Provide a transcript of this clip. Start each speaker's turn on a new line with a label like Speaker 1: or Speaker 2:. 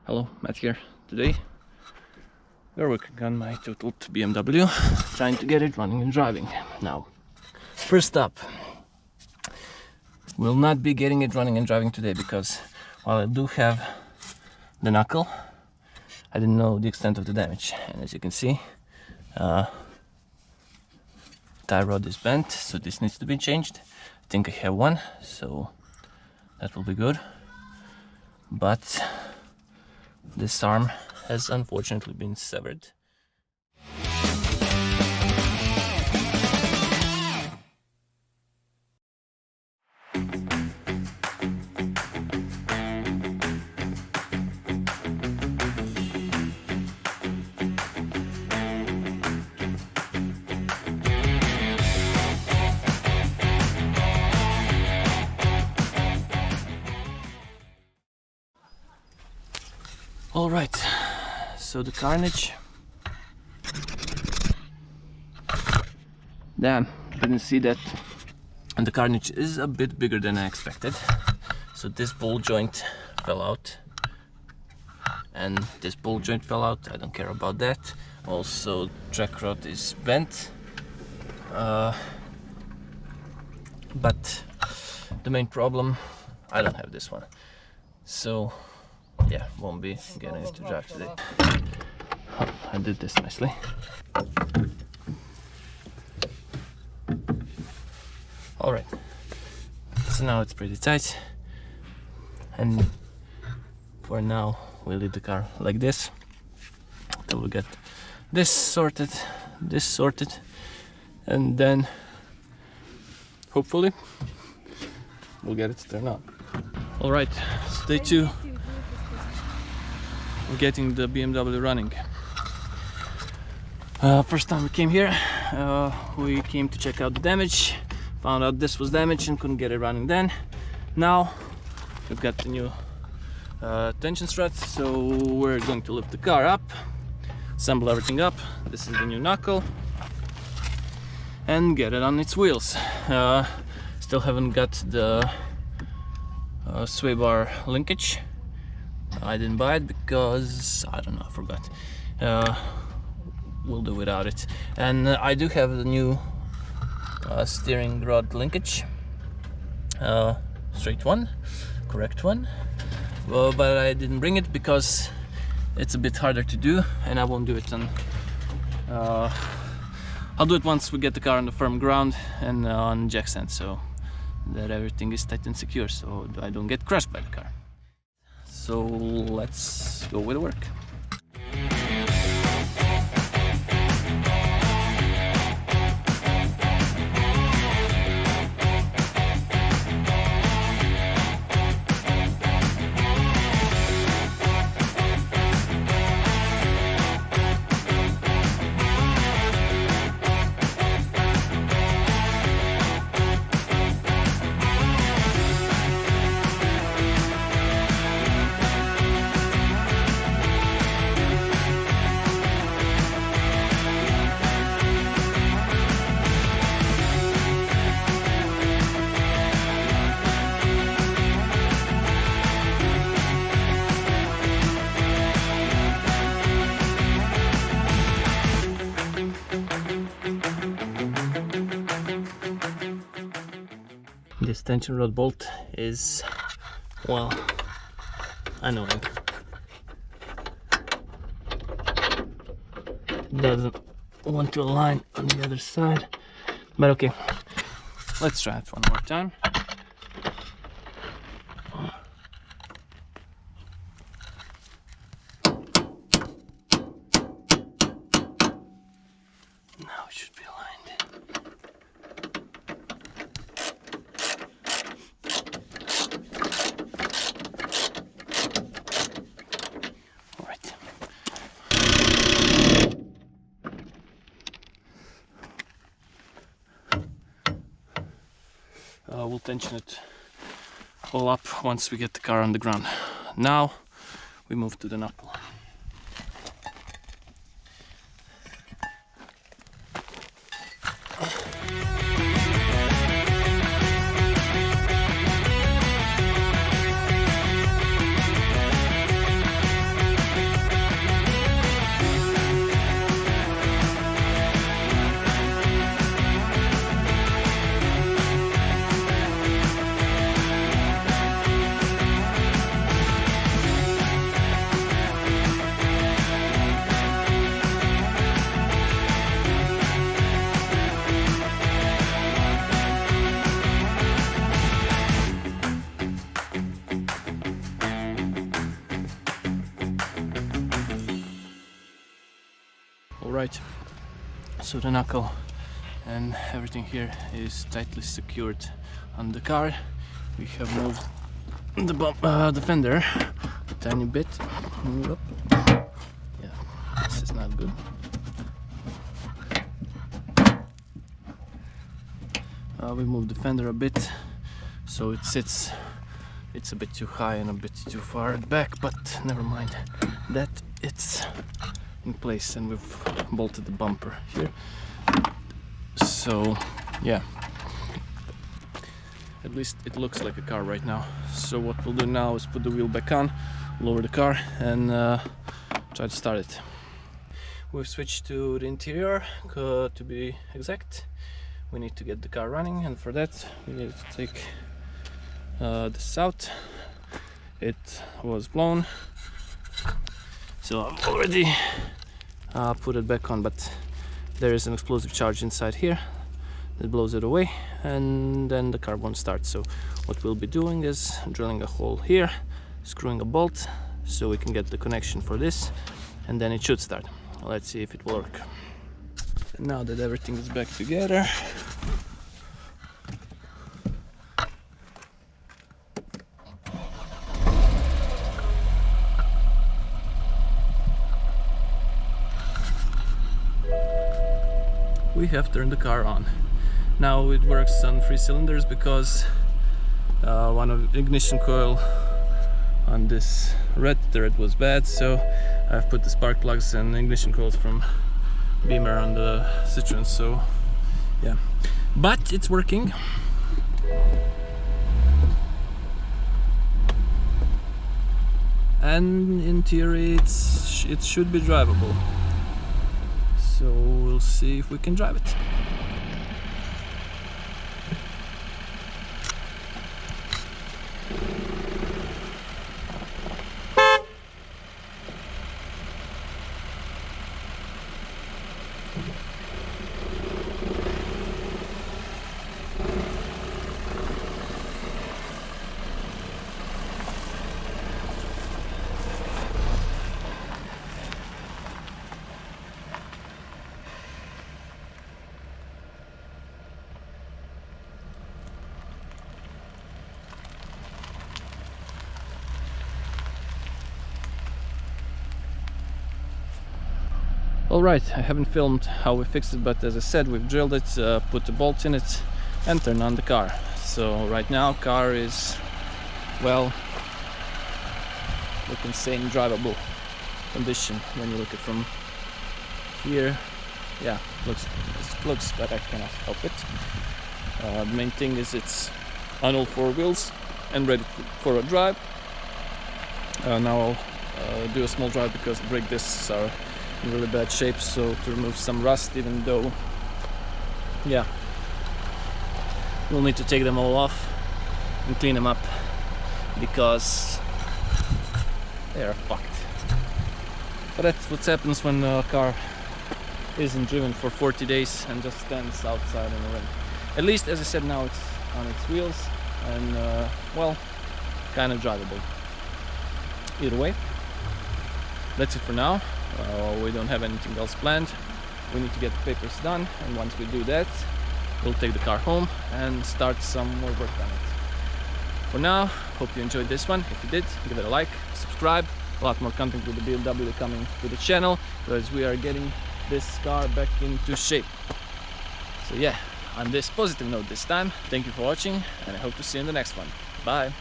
Speaker 1: Hello, Matt here. Today we're working on my totaled BMW, trying to get it running and driving. Now, first up, we'll not be getting it running and driving today because while I do have the knuckle, I didn't know the extent of the damage. And as you can see, tie rod is bent, so this needs to be changed. I think I have one, so that will be good. But this arm has unfortunately been severed. All right, so the carnage. Damn, didn't see that. And the carnage is a bit bigger than I expected. So this ball joint fell out. And this ball joint fell out, I don't care about that. Also, track rod is bent. But the main problem, I don't have this one. So yeah, won't be getting it to drive today. Oh, I did this nicely. Alright, so now it's pretty tight, and for now we'll leave the car like this until we get this sorted, and then hopefully we'll get it to turn on. Alright, so day 2. We're getting the BMW running. First time we came here, we came to check out the damage, found out this was damaged and couldn't get it running then. Now we've got the new tension strut, so we're going to lift the car up, assemble everything up. This is the new knuckle, and get it on its wheels. Still haven't got the sway bar linkage. I didn't buy it because, I don't know, I forgot. We'll do without it. And I do have the new steering rod linkage. Straight one, correct one. But I didn't bring it because it's a bit harder to do, and I won't do it on... I'll do it once we get the car on the firm ground and on jack stand, so that everything is tight and secure, so I don't get crushed by the car. So let's go with the work. This tension rod bolt is, well, annoying. Doesn't want to align on the other side, but okay, let's try it one more time. Now it should be aligned. We'll tension it all up once we get the car on the ground. Now we move to the knuckle. Alright, so the knuckle and everything here is tightly secured on the car. We have moved the fender a tiny bit. Yeah, this is not good. We moved the fender a bit so it sits. It's a bit too high and a bit too far back, but never mind that, it's in place, and we've bolted the bumper here. So yeah, at least it looks like a car right now. So what we'll do now is put the wheel back on, lower the car, and try to start it. We've switched to the interior, to be exact. We need to get the car running, and for that we need to take this out. It was blown, so I've already put it back on, but there is an explosive charge inside here that blows it away, and then the car won't start. So what we'll be doing is drilling a hole here, screwing a bolt so we can get the connection for this, and then it should start. Let's see if it will work. And now that everything is back together, we have turned the car on. Now it works on 3 cylinders because one of the ignition coil on this red thread was bad, so I've put the spark plugs and ignition coils from Beamer on the Citroen. So yeah, but it's working. And in theory it should be drivable. So we'll see if we can drive it. Alright, I haven't filmed how we fixed it, but as I said, we've drilled it, put the bolt in it, and turned on the car. So right now, car is, well, we can say in drivable condition when you look at from here. Yeah, looks as it looks, but I cannot help it. The main thing is it's on all 4 wheels and ready for a drive. Now I'll do a small drive because the brake discs are in really bad shape, so to remove some rust, even though, yeah, we'll need to take them all off and clean them up because they are fucked. But that's what happens when a car isn't driven for 40 days and just stands outside in the rain. At least, as I said, now it's on its wheels and well, kind of drivable. Either way, that's it for now. We don't have anything else planned. We need to get the papers done, and once we do that, we'll take the car home and start some more work on it. For now, hope you enjoyed this one. If you did, give it a like, subscribe. A lot more content with the BMW coming to the channel, because we are getting this car back into shape. So yeah, on this positive note this time, thank you for watching, and I hope to see you in the next one. Bye!